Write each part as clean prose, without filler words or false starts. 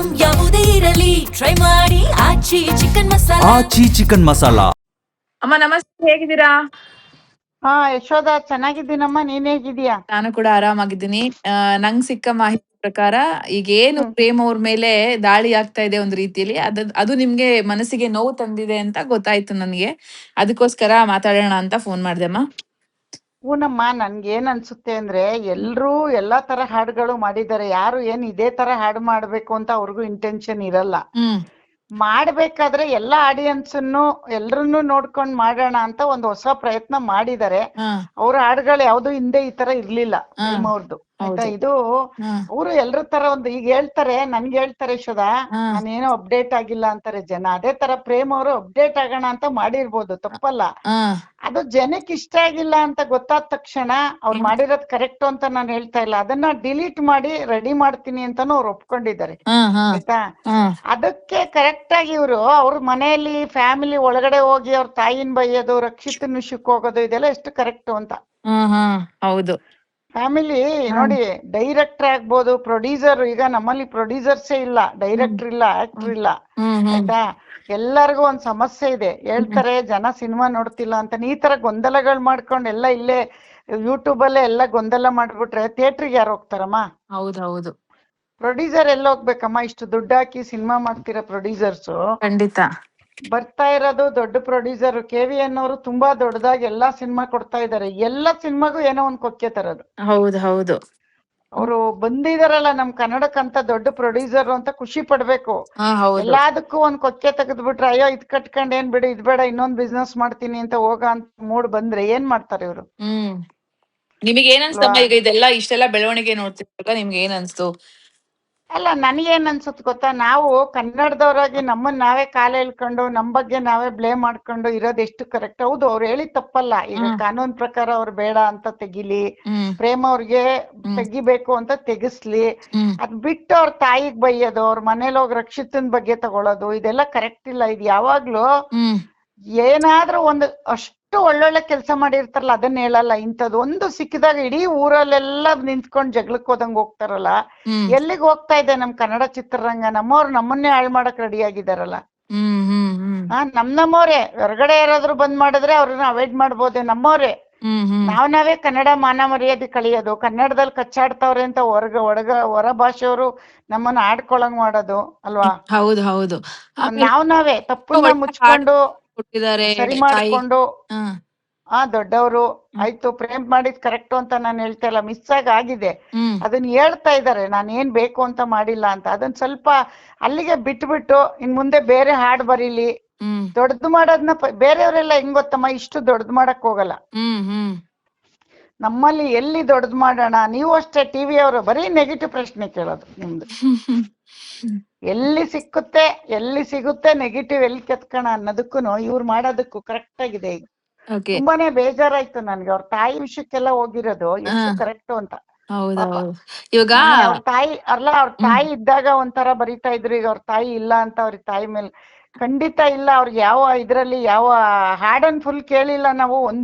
Item ಯಾವುದೇ ಇರಲಿ try ಮಾಡಿ ಆಚಿ ಚಿಕನ್ ಮಸಾಲಾ. ಆಚಿ ಚಿಕನ್ ಮಸಾಲಾ. ಅಮ್ಮ ನಮಸ್ತೆ, ಹೇಗಿದ್ದೀರಾ? ಹಾ ಯಶೋಧ, ಚೆನ್ನಾಗಿದ್ದೀನಮ್ಮ. ನೀನ್ ಹೇಗಿದೀಯಾ? ನಾನು ಕೂಡ ಆರಾಮಾಗಿದ್ದೀನಿ. ನಂಗ್ ಸಿಕ್ಕ ಮಾಹಿತಿ ಪ್ರಕಾರ ಈಗ ಏನು ಪ್ರೇಮ್ ಅವ್ರ ಮೇಲೆ ದಾಳಿ ಆಗ್ತಾ ಇದೆ ಒಂದ್ ರೀತಿಯಲ್ಲಿ, ಅದು ನಿಮ್ಗೆ ಮನಸ್ಸಿಗೆ ನೋವು ತಂದಿದೆ ಅಂತ ಗೊತ್ತಾಯ್ತು ನನಗೆ. ಅದಕ್ಕೋಸ್ಕರ ಮಾತಾಡೋಣ ಅಂತ ಫೋನ್ ಮಾಡ್ದೆಮ್ಮ. ಹೂನಮ್ಮ, ನನ್ಗೇನ್ ಅನ್ಸುತ್ತೆ ಅಂದ್ರೆ ಎಲ್ರೂ ಎಲ್ಲಾ ತರ ಹಾಡುಗಳು ಮಾಡಿದ್ದಾರೆ. ಯಾರು ಏನ್ ಇದೇ ತರ ಹಾಡು ಮಾಡ್ಬೇಕು ಅಂತ ಅವ್ರಿಗೂ ಇಂಟೆನ್ಷನ್ ಇರಲ್ಲ. ಮಾಡ್ಬೇಕಾದ್ರೆ ಎಲ್ಲಾ ಆಡಿಯನ್ಸ್ ಎಲ್ರನ್ನೂ ನೋಡ್ಕೊಂಡ್ ಮಾಡೋಣ ಅಂತ ಒಂದು ಹೊಸ ಪ್ರಯತ್ನ ಮಾಡಿದ್ದಾರೆ. ಅವ್ರ ಹಾಡುಗಳು ಯಾವ್ದು ಹಿಂದೆ ಈ ತರ ಇರ್ಲಿಲ್ಲ ಪ್ರೇಮ್ ಅವ್ರದ್ದು, ಆಯ್ತಾ? ಇದು ಅವರು ಎಲ್ರ ತರ ಒಂದು ಈಗ ಹೇಳ್ತಾರೆ, ನನ್ಗೆ ಹೇಳ್ತಾರೆ ಯಶೋಧ, ನಾನೇನೋ ಅಪ್ಡೇಟ್ ಆಗಿಲ್ಲ ಅಂತಾರೆ ಜನ. ಅದೇ ತರ ಪ್ರೇಮ್ ಅವರು ಅಪ್ಡೇಟ್ ಆಗೋಣ ಅಂತ ಮಾಡಿರ್ಬೋದು, ತಪ್ಪಲ್ಲ. ಅದು ಜನಕ್ಕೆ ಇಷ್ಟ ಆಗಿಲ್ಲ ಅಂತ ಗೊತ್ತಾದ ತಕ್ಷಣ ಅವ್ರು ಮಾಡಿರೋದ್ ಕರೆಕ್ಟ್ ಅಂತ ನಾನು ಹೇಳ್ತಾ ಇಲ್ಲ, ಅದನ್ನ ಡಿಲೀಟ್ ಮಾಡಿ ರೆಡಿ ಮಾಡ್ತೀನಿ ಅಂತಾನು ಅವ್ರು ಒಪ್ಕೊಂಡಿದ್ದಾರೆ, ಆಯ್ತಾ? ಅದಕ್ಕೆ ಕರೆಕ್ಟ್ ಆಗಿ ಇವ್ರು ಅವ್ರ ಮನೆಯಲ್ಲಿ ಫ್ಯಾಮಿಲಿ ಒಳಗಡೆ ಹೋಗಿ ಅವ್ರ ತಾಯಿನ ಬೈಯೋದು, ರಕ್ಷಿತನ ವಿಷಯಕ್ಕೆ ಹೋಗೋದು, ಇದೆಲ್ಲ ಎಷ್ಟು ಕರೆಕ್ಟ್ ಅಂತ. ಹೌದು, ಫ್ಯಾಮಿಲಿ ನೋಡಿ, ಡೈರೆಕ್ಟರ್ ಆಗ್ಬೋದು, ಪ್ರೊಡ್ಯೂಸರ್. ಈಗ ನಮ್ಮಲ್ಲಿ ಪ್ರೊಡ್ಯೂಸರ್ಸೇ ಇಲ್ಲ, ಡೈರೆಕ್ಟರ್ ಇಲ್ಲ, ಆಕ್ಟರ್ ಇಲ್ಲ, ಆಯ್ತಾ? ಎಲ್ಲರಿಗೂ ಒಂದ್ ಸಮಸ್ಯೆ ಇದೆ. ಹೇಳ್ತಾರೆ ಜನ ಸಿನಿಮಾ ನೋಡ್ತಿಲ್ಲ ಅಂತ. ಈ ತರ ಗೊಂದಲಗಳು ಮಾಡ್ಕೊಂಡು ಎಲ್ಲ ಇಲ್ಲೇ ಯೂಟ್ಯೂಬ್ ಅಲ್ಲೇ ಎಲ್ಲ ಗೊಂದಲ ಮಾಡ್ಬಿಟ್ರೆ ಥಿಯೇಟ್ರಿಗೆ ಯಾರು ಹೋಗ್ತಾರಮ್ಮ? ಹೌದು. ಪ್ರೊಡ್ಯೂಸರ್ ಎಲ್ಲ ಹೋಗ್ಬೇಕಮ್ಮ? ಇಷ್ಟು ದುಡ್ಡು ಹಾಕಿ ಸಿನಿಮಾ ಮಾಡ್ತಿರೋ ಪ್ರೊಡ್ಯೂಸರ್ಸ್ ಖಂಡಿತ ಬರ್ತಾ ಇರೋದು ದೊಡ್ಡ ಪ್ರೊಡ್ಯೂಸರ್. KVN ಅವರು ತುಂಬಾ ದೊಡ್ಡದಾಗಿ ಎಲ್ಲಾ ಸಿನಿಮಾ ಕೊಡ್ತಾ ಇದಾರೆ. ಎಲ್ಲಾ ಸಿನಿಮಾಗೂ ಏನೋ ಒಂದ್ ಕೊಕ್ಕೆ ತರೋದು. ಹೌದು. ಅವರು ಬಂದಿದಾರಲ್ಲ ನಮ್ ಕನ್ನಡಕ್ಕಂತ ದೊಡ್ಡ ಪ್ರೊಡ್ಯೂಸರ್ ಅಂತ ಖುಷಿ ಪಡ್ಬೇಕು. ಎಲ್ಲದಕ್ಕೂ ಒಂದ್ ಕೊಕ್ಕೆ ತೆಗೆದ್ಬಿಟ್ರೆ, ಅಯ್ಯೋ ಇದ್ ಕಟ್ಕೊಂಡ್ ಏನ್ ಬಿಡು, ಇದ್ ಬೇಡ, ಇನ್ನೊಂದ್ ಬಿಸ್ನೆಸ್ ಮಾಡ್ತೀನಿ ಅಂತ ಹೋಗ ಅಂತ ಮೂಡ್ ಬಂದ್ರೆ ಏನ್ ಮಾಡ್ತಾರೆ ಇವ್ರು? ನಿಮಗೆ ಏನ್ ಅನ್ಸ್ತಮ್ಮ? ಈಗ ಇದೆಲ್ಲ ಇಷ್ಟೆಲ್ಲ ಬೆಳವಣಿಗೆ ನೋಡ್ತಿರ್ತಾಗ ನಿಮ್ಗೆ ಏನ್ ಅನ್ಸ್ತು? ಅಲ್ಲ, ನನಗೇನ್ ಅನ್ಸುತ್ತೆ ಗೊತ್ತಾ, ನಾವು ಕನ್ನಡದವರಾಗಿ ನಮ್ಮನ್ನ ನಾವೇ ಕಾಲ ಎಳ್ಕೊಂಡು ನಮ್ ಬಗ್ಗೆ ನಾವೇ ಬ್ಲೇಮ್ ಮಾಡ್ಕೊಂಡು ಇರೋದು ಎಷ್ಟು ಕರೆಕ್ಟ್? ಹೌದು, ಅವ್ರು ಹೇಳಿದ್ ತಪ್ಪಲ್ಲ. ಈಗ ಕಾನೂನ್ ಪ್ರಕಾರ ಅವ್ರು ಬೇಡ ಅಂತ ತೆಗಿಲಿ, ಪ್ರೇಮ್ ಅವ್ರಿಗೆ ತೆಗಿಬೇಕು ಅಂತ ತೆಗಿಸ್ಲಿ. ಅದ್ ಬಿಟ್ಟು ಅವ್ರ ತಾಯಿಗ್ ಬೈಯೋದು, ಅವ್ರ ಮನೇಲಿ ಹೋಗಿ ರಕ್ಷಿತನ್ ಬಗ್ಗೆ ತಗೊಳೋದು, ಇದೆಲ್ಲ ಕರೆಕ್ಟ್ ಇಲ್ಲ. ಇದು ಯಾವಾಗ್ಲೂ ಏನಾದ್ರೂ ಒಂದು ಅಷ್ಟು ಒಳ್ಳೊಳ್ಳೆ ಕೆಲಸ ಮಾಡಿರ್ತಾರಲ್ಲ ಅದನ್ನ ಹೇಳಲ್ಲ. ಇಂಥದ್ದು ಒಂದು ಸಿಕ್ಕಿದಾಗ ಇಡೀ ಊರಲ್ಲೆಲ್ಲ ನಿಂತ್ಕೊಂಡ್ ಜಗಳಕ್ ಹೋದಂಗ್ ಹೋಗ್ತಾರಲ್ಲ. ಎಲ್ಲಿಗೆ ಹೋಗ್ತಾ ಇದೆ ನಮ್ ಕನ್ನಡ ಚಿತ್ರರಂಗ? ನಮ್ಮವ್ರು ನಮ್ಮನ್ನೇ ಹಾಳು ಮಾಡಕ್ ರೆಡಿ ಆಗಿದಾರಲ್ಲ. ನಮ್ಮವ್ರೆ ಹೊರಗಡೆ ಯಾರಾದ್ರೂ ಬಂದ್ ಮಾಡಿದ್ರೆ ಅವ್ರನ್ನ ಅವಾಯ್ಡ್ ಮಾಡ್ಬೋದೆ, ನಮ್ಮವ್ರೆ. ನಾವೇ ಕನ್ನಡ ಮಾನ ಮರ್ಯಾದೆ ಕಳಿಯೋದು, ಕನ್ನಡದಲ್ಲಿ ಕಚ್ಚಾಡ್ತಾವ್ರೆ ಅಂತ ಹೊರ ಭಾಷೆಯವರು ನಮ್ಮನ್ನ ಆಡ್ಕೊಳಂಗ್ ಮಾಡೋದು ಅಲ್ವಾ? ಹೌದು. ನಾವೇ ತಪ್ಪನ್ನ ಮುಚ್ಕೊಂಡು ಸರಿ ಮಾಡ್ಕೊಂಡು ದೊಡ್ಡವರು ಆಯ್ತು ಪ್ರೇಮ್ ಮಾಡಿದ್ ಕರೆಕ್ಟ್ ಅಂತ ನಾನು ಹೇಳ್ತಾ ಇಲ್ಲ, ಮಿಸ್ ಆಗಿದೆ. ಅದನ್ನ ಹೇಳ್ತಾ ಇದಾರೆ, ನಾನ್ ಏನ್ ಬೇಕು ಅಂತ ಮಾಡಿಲ್ಲ ಅಂತ. ಅದನ್ನ ಸ್ವಲ್ಪ ಅಲ್ಲಿಗೆ ಬಿಟ್ಬಿಟ್ಟು ಇನ್ ಮುಂದೆ ಬೇರೆ ಹಾಡ್ ಬರೀಲಿ. ದೊಡ್ಡದು ಮಾಡೋದ್ನ ಬೇರೆಯವರೆಲ್ಲ ಹೆಂಗ್ ಗೊತ್ತಮ್ಮ, ಇಷ್ಟು ದೊಡ್ಡದು ಮಾಡಕ್ ಹೋಗಲ್ಲ. ನಮ್ಮಲ್ಲಿ ಎಲ್ಲಿ ದೊಡ್ಡದು ಮಾಡೋಣ? ನೀವು ಅಷ್ಟೇ, ಟಿವಿ ಅವರು ಬರೀ ನೆಗೆಟಿವ್ ಪ್ರಶ್ನೆ ಕೇಳೋದು ನಿಮ್ದು. ಎಲ್ಲಿ ಸಿಗುತ್ತೆ ನೆಗೆಟಿವ್, ಎಲ್ಲಿ ಕೆತ್ಕೋಣ ಅನ್ನೋದಕ್ಕೂ ಇವ್ರು ಮಾಡೋದಕ್ಕೂ ಕರೆಕ್ಟ್ ಆಗಿದೆ. ಈಗ ತುಂಬಾನೇ ಬೇಜಾರಾಯ್ತು ನನ್ಗೆ ಅವ್ರ ತಾಯಿ ವಿಷಯಕ್ಕೆಲ್ಲ ಹೋಗಿರೋದು ಎಷ್ಟು ಕರೆಕ್ಟ್ ಅಂತ. ಇವಾಗ ಅವ್ರ ತಾಯಿ ಇದ್ದಾಗ ಒಂಥರ ಬರೀತಾ ಇದ್ರು, ಈಗ ಅವ್ರ ತಾಯಿ ಇಲ್ಲ ಅಂತ ಅವ್ರ ತಾಯಿ ಮೇಲೆ ಖಂಡಿತ ಇಲ್ಲ. ಅವ್ರಿಗೆ ಯಾವ ಇದ್ರಲ್ಲಿ ಯಾವ ಹಾಡನ್ ಫುಲ್ ಕೇಳಿಲ್ಲ ನಾವು.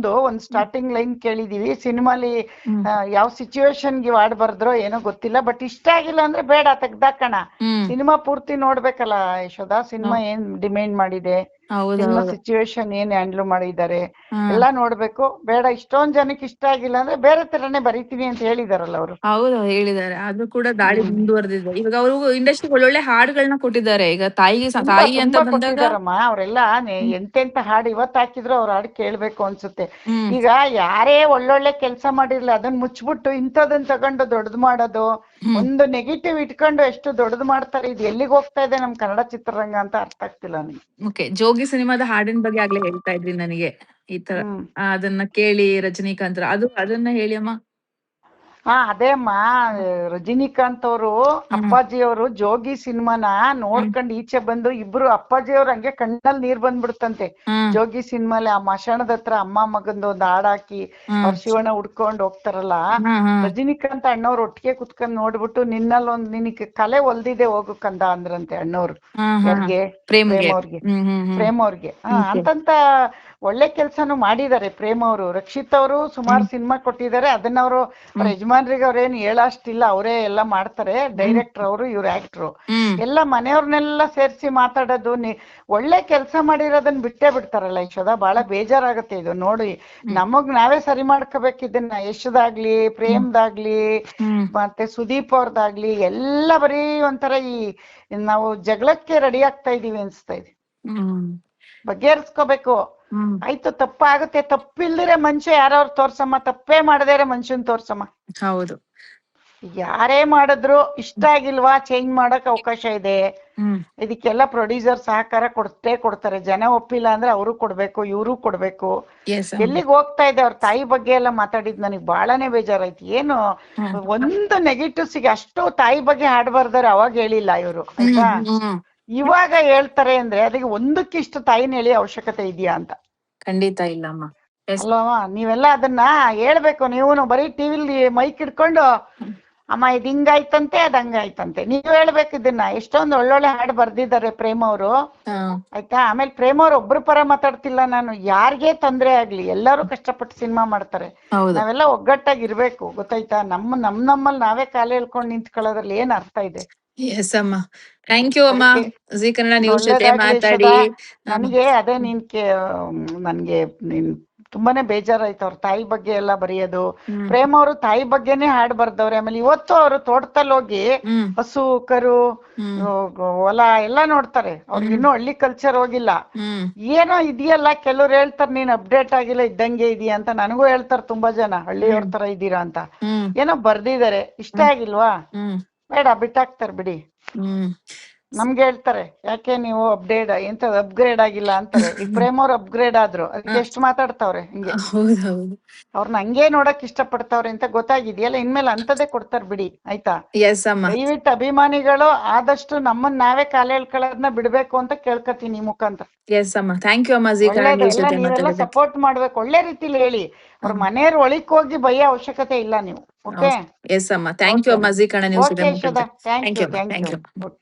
ಒಂದ್ ಸ್ಟಾರ್ಟಿಂಗ್ ಲೈನ್ ಕೇಳಿದೀವಿ. ಸಿನಿಮಾಲಿ ಯಾವ ಸಿಚುವೇಶನ್ಗೆ ಹಾಡ್ ಬರ್ದ್ರೋ ಏನೋ ಗೊತ್ತಿಲ್ಲ, ಬಟ್ ಇಷ್ಟ ಆಗಿಲ್ಲ ಅಂದ್ರೆ ಬೇಡ, ತೆಗ್ದಾಕಣ. ಸಿನಿಮಾ ಪೂರ್ತಿ ನೋಡ್ಬೇಕಲ್ಲ ಯಶೋಧ, ಸಿನಿಮಾ ಏನ್ ಡಿಮ್ಯಾಂಡ್ ಮಾಡಿದೆ, ಸಿನಿಮಾ ಸಿಚುವೇಶನ್ ಏನ್ ಹ್ಯಾಂಡಲ್ ಮಾಡಿದ್ದಾರೆ ಎಲ್ಲಾ ನೋಡ್ಬೇಕು. ಬೇಡ, ಇಷ್ಟೊಂದ್ ಜನಕ್ಕೆ ಇಷ್ಟ ಆಗಿಲ್ಲ ಅಂದ್ರೆ ಬೇರೆ ತರನೇ ಬರೀತೀನಿ ಅಂತ ಹೇಳಿದಾರಲ್ಲ ಅವರು. ಹೌದು, ಹೇಳಿದ್ದಾರೆ. ಅದು ಕೂಡ ದಾಳಿ ಮುಂದುವರೆದಿದೆ. ಇವಾಗ ಅವರು ಇಂಡಸ್ಟ್ರಿಗೆ ಒಳ್ಳೊಳ್ಳೆ ಹಾಡುಗಳನ್ನ ಕೊಟ್ಟಿದ್ದಾರೆ. ಈಗ ತಾಯಿ ಅಂತ ಕೊಟ್ಟಿದಾರಮ್ಮ ಅವರೆಲ್ಲ. ಎಂತೆಂತ ಹಾಡು ಇವತ್ ಹಾಕಿದ್ರು ಅವ್ರ ಹಾಡು ಕೇಳ್ಬೇಕು ಅನ್ಸುತ್ತೆ. ಈಗ ಯಾರೇ ಒಳ್ಳೊಳ್ಳೆ ಕೆಲ್ಸ ಮಾಡಿರ್ಲಿ, ಅದನ್ನ ಮುಚ್ಬಿಟ್ಟು ಇಂಥದನ್ನ ತಗೊಂಡು ದೊಡ್ಡದು ಮಾಡೋದು, ಒಂದು ನೆಗೆಟಿವ್ ಇಟ್ಕೊಂಡು ಎಷ್ಟು ದೊಡ್ಡದು ಮಾಡ್ತಾರೆ. ಇದು ಎಲ್ಲಿಗೆ ಹೋಗ್ತಾ ಇದೆ ನಮ್ ಕನ್ನಡ ಚಿತ್ರರಂಗ ಅಂತ ಅರ್ಥ ಆಗ್ತಿಲ್ಲ ನನಗೆ. ಜೋಗಿ ಸಿನಿಮಾದ ಹಾಡಿನ ಬಗ್ಗೆ ಆಗ್ಲೇ ಹೇಳ್ತಾ ಇದ್ರಿ ನನಗೆ, ಈ ತರ ಅದನ್ನ ಕೇಳಿ ರಜನಿಕಾಂತ್ ಅದನ್ನ ಹೇಳಿ ಅಮ್ಮ. ಅದೇ ಅಮ್ಮ, ರಜನಿಕಾಂತ್ ಅವರು ಅಪ್ಪಾಜಿ ಅವರು ಜೋಗಿ ಸಿನಿಮಾನ ನೋಡ್ಕೊಂಡ್ ಈಚೆ ಬಂದು ಇಬ್ರು ಅಪ್ಪಾಜಿ ಅವ್ರು ಹಂಗೆ ಕಣ್ಣಲ್ಲಿ ನೀರ್ ಬಂದ್ಬಿಡ್ತಂತೆ. ಜೋಗಿ ಸಿನಿಮಾಲಿ ಆ ಮಶಾಣದ ಹತ್ರ ಅಮ್ಮ ಮಗಂದು ಒಂದು ಹಾಡಾಕಿ ಅವ್ರ ಶಿವಣ್ಣ ಹುಡ್ಕೊಂಡ್ ಹೋಗ್ತಾರಲ್ಲ, ರಜನಿಕಾಂತ್ ಅಣ್ಣವ್ರು ಒಟ್ಟಿಗೆ ಕುತ್ಕೊಂಡ್ ನೋಡ್ಬಿಟ್ಟು ನಿನ್ನಲ್ಲಿ ನಿನಗೆ ಕಲೆ ಒಲ್ದಿದೆ ಹೋಗು ಕಂದ ಅಂದ್ರಂತೆ ಅಣ್ಣವ್ರು. ಯಾರಿಗೆ? ಪ್ರೇಮ್ ಅವ್ರಿಗೆ. ಅಂತಂತ ಒಳ್ಳೆ ಕೆಲ್ಸನೂ ಮಾಡಿದ್ದಾರೆ ಪ್ರೇಮ್ ಅವರು. ರಕ್ಷಿತ್ ಅವರು ಸುಮಾರು ಸಿನಿಮಾ ಕೊಟ್ಟಿದ್ದಾರೆ, ಅದನ್ನ ಅವರು ಅವ್ರ ಯಜಮಾನ್ ಅಭಿಮಾನಿಗೆ ಅವ್ರೇನು ಹೇಳೋಷ್ಟಿಲ್ಲ, ಅವರೇ ಎಲ್ಲ ಮಾಡ್ತಾರೆ. ಡೈರೆಕ್ಟರ್ ಅವರು, ಇವ್ರು ಆಕ್ಟ್ರು. ಎಲ್ಲ ಮನೆಯವ್ರನ್ನೆಲ್ಲ ಸೇರಿಸಿ ಮಾತಾಡೋದು. ಒಳ್ಳೆ ಕೆಲಸ ಮಾಡಿರೋದನ್ನ ಬಿಟ್ಟೇ ಬಿಡ್ತಾರಲ್ಲ ಯಶೋದ. ಬಹಳ ಬೇಜಾರಾಗತ್ತೆ ಇದು ನೋಡಿ. ನಮಗ್ ನಾವೇ ಸರಿ ಮಾಡ್ಕೋಬೇಕು ಇದನ್ನ. ಯಶದಾಗ್ಲಿ, ಪ್ರೇಮ್ದಾಗ್ಲಿ, ಮತ್ತೆ ಸುದೀಪ್ ಅವ್ರದ್ದಾಗ್ಲಿ ಎಲ್ಲ ಬರೀ ಒಂಥರ ನಾವು ಜಗಳಕ್ಕೆ ರೆಡಿ ಆಗ್ತಾ ಇದೀವಿ ಅನ್ಸ್ತಾ ಇದೆ. ಬಗೆಹರಿಸ್ಕೋಬೇಕು. ಆಯ್ತು, ತಪ್ಪಾಗುತ್ತೆ, ತಪ್ಪಿಲ್ದಿರೆ ಮನುಷ್ಯ ಯಾರವ್ರು ತೋರ್ಸಮ್ಮ, ತಪ್ಪೇ ಮಾಡದೇ ಇರೋ ಮನುಷ್ಯನ್ ತೋರ್ಸಮ್ಮ. ಹೌದು, ಯಾರೇ ಮಾಡಿದ್ರು ಇಷ್ಟ ಆಗಿಲ್ವಾ ಚೇಂಜ್ ಮಾಡಕ್ ಅವಕಾಶ ಇದೆ. ಇದಕ್ಕೆಲ್ಲ ಪ್ರೊಡ್ಯೂಸರ್ ಸಹಕಾರ ಕೊಡ್ತಾರೆ. ಜನ ಒಪ್ಪಿಲ್ಲ ಅಂದ್ರೆ ಅವರು ಕೊಡ್ಬೇಕು, ಇವರು ಕೊಡ್ಬೇಕು. ಎಲ್ಲಿಗೆ ಹೋಗ್ತಾ ಇದೆ? ಅವ್ರ ತಾಯಿ ಬಗ್ಗೆ ಎಲ್ಲ ಮಾತಾಡಿದ್ ನನಗ್ ಬಹಳನೇ ಬೇಜಾರಾಯ್ತು. ಏನು ಒಂದು ನೆಗೆಟಿವ್ ಸಿಗಿ ಅಷ್ಟು ತಾಯಿ ಬಗ್ಗೆ ಹಾಡ್ಬಾರ್ದಾರೆ ಅವಾಗ ಹೇಳಿಲ್ಲ ಇವರು, ಆಯ್ತಾ? ಇವಾಗ ಹೇಳ್ತಾರೆ ಅಂದ್ರೆ ಅದಕ್ಕೆ ಒಂದಕ್ಕಿಷ್ಟು ತಾಯಿನ ಹೇಳಿ ಅವಶ್ಯಕತೆ ಇದೆಯಾ ಅಂತ? ಖಂಡಿತ ಇಲ್ಲಮ್ಮ. ಅಲ್ವಾ? ನೀವೆಲ್ಲ ಅದನ್ನ ಹೇಳ್ಬೇಕು. ನೀವು ಬರೀ ಟಿವಿಲಿ ಮೈಕ್ ಇಟ್ಕೊಂಡು ಅಮ್ಮ ಇದ್ ಹಿಂಗಾಯ್ತಂತೆ ಅದ್ ಹಂಗಾಯ್ತಂತೆ ನೀವ್ ಹೇಳ್ಬೇಕು ಇದನ್ನ. ಎಷ್ಟೊಂದು ಒಳ್ಳೊಳ್ಳೆ ಹಾಡು ಬರ್ದಿದ್ದಾರೆ ಪ್ರೇಮ್ ಅವರು, ಆಯ್ತಾ? ಆಮೇಲೆ ಪ್ರೇಮ್ ಅವ್ರು ಒಬ್ರು ಪರ ಮಾತಾಡ್ತಿಲ್ಲ ನಾನು. ಯಾರಿಗೇ ತೊಂದ್ರೆ ಆಗ್ಲಿ ಎಲ್ಲರೂ ಕಷ್ಟಪಟ್ಟು ಸಿನಿಮಾ ಮಾಡ್ತಾರೆ. ನಾವೆಲ್ಲ ಒಗ್ಗಟ್ಟಾಗಿ ಇರ್ಬೇಕು, ಗೊತ್ತಾಯ್ತಾ? ನಮ್ಮಲ್ಲಿ ನಾವೇ ಕಾಲ ಹೇಳ್ಕೊಂಡು ನಿಂತ್ಕೊಳ್ಳೋದ್ರಲ್ಲಿ ಏನ್ ಅರ್ಥ ಇದೆ? ಎಸ್ ಅಮ್ಮ, ಥ್ಯಾಂಕ್ ಯು ಅಮ್ಮ. ಜೀ ಕನ್ನಡ ನ್ಯೂಸ್ ಜೊತೆ ಮಾತಾಡಿ ನನಗೆ ಅದೇ ನನ್ಗೆ ತುಂಬಾನೇ ಬೇಜಾರಾಯ್ತು. ಅವ್ರ ತಾಯಿ ಬಗ್ಗೆ ಎಲ್ಲ ಬರೆಯೋದು. ಪ್ರೇಮ್ ಅವರು ತಾಯಿ ಬಗ್ಗೆನೇ ಹಾಡ್ ಬರ್ದವ್ರೆ. ಆಮೇಲೆ ಇವತ್ತು ಅವರು ತೋಟದಲ್ಲಿ ಹೋಗಿ ಹಸು ಕರು ಹೊಲ ಎಲ್ಲಾ ನೋಡ್ತಾರೆ. ಅವ್ರಿಗೆ ಇನ್ನೂ ಹಳ್ಳಿ ಕಲ್ಚರ್ ಹೋಗಿಲ್ಲ. ಏನೋ ಇದೆಯಲ್ಲ, ಕೆಲವ್ರು ಹೇಳ್ತಾರೆ ನೀನ್ ಅಪ್ಡೇಟ್ ಆಗಿಲ್ಲ, ಇದ್ದಂಗೆ ಇದೆಯಾ ಅಂತ. ನನಗೂ ಹೇಳ್ತಾರೆ ತುಂಬಾ ಜನ, ಹಳ್ಳಿಯವ್ರ ತರ ಇದ್ದೀರಾ ಅಂತ. ಏನೋ ಬರ್ದಿದ್ದಾರೆ, ಇಷ್ಟ ಆಗಿಲ್ವಾ? ಬೇಡ, ಬಿಟ್ಟಾಕ್ತಾರೆ ಬಿಡಿ. ನಮ್ಗೆ ಹೇಳ್ತಾರೆ ಯಾಕೆ ನೀವು ಅಪ್ಗ್ರೇಡ್ ಆಗಿಲ್ಲ ಅಂತಾರೆ. ಈಗ ಪ್ರೇಮ್ ಅವ್ರು ಅಪ್ಗ್ರೇಡ್ ಆದ್ರು, ಅದಕ್ಕೆ ಎಷ್ಟು ಮಾತಾಡ್ತಾವ್ರೆ ಹಿಂಗೆ. ಅವ್ರನ್ನ ಹಂಗೆ ನೋಡಕ್ ಇಷ್ಟ ಪಡ್ತಾವ್ರೆ ಅಂತ ಗೊತ್ತಾಗಿದೆಯಲ್ಲ. ಇನ್ಮೇಲೆ ಅಂತದೇ ಕೊಡ್ತಾರ ಬಿಡಿ, ಆಯ್ತಾ? ದಯವಿಟ್ಟು ಅಭಿಮಾನಿಗಳು ಆದಷ್ಟು ನಮ್ಮನ್ನ ನಾವೇ ಕಾಲ ಹೇಳ್ಕೊಳ್ಳೋದನ್ನ ಬಿಡ್ಬೇಕು ಅಂತ ಕೇಳ್ಕತೀನಿ ಈ ಮುಖಾಂತರ. ನೀವೆಲ್ಲ ಸಪೋರ್ಟ್ ಮಾಡ್ಬೇಕು, ಒಳ್ಳೆ ರೀತಿಲಿ ಹೇಳಿ. ಅವ್ರ ಮನೆಯವ್ರ ಒಳಿಕ್ ಹೋಗಿ ಬಯ್ಯೋ ಅವಶ್ಯಕತೆ ಇಲ್ಲ ನೀವು. ಓಕೆ, ಎಸ್ ಅಮ್ಮ, ಥ್ಯಾಂಕ್ ಯು ಅಮ್ಮ. Zee Kannada News thank you.